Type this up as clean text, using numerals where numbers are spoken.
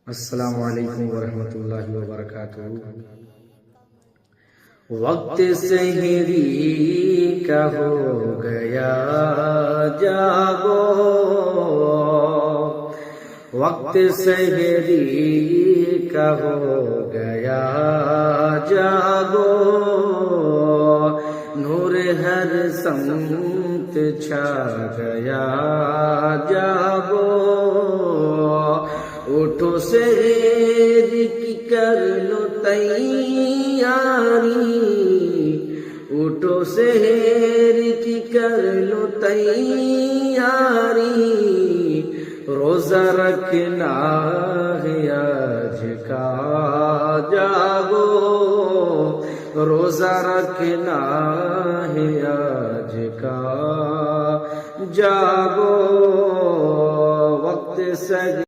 السلام علیکم ورحمۃ اللہ وبرکاتہ۔ وقت سحری کا ہو گیا جاگو، وقت سحری کا ہو گیا جاگو، نور ہر سمت چھا گیا جاگو، اٹھو سحر کی کر لو تیاری، اٹھو سحر کی کر لو تیاری، روزہ رکھنا ہے آج کا جاگو، روزہ رکھنا ہے آج کا جاگو، وقت سحر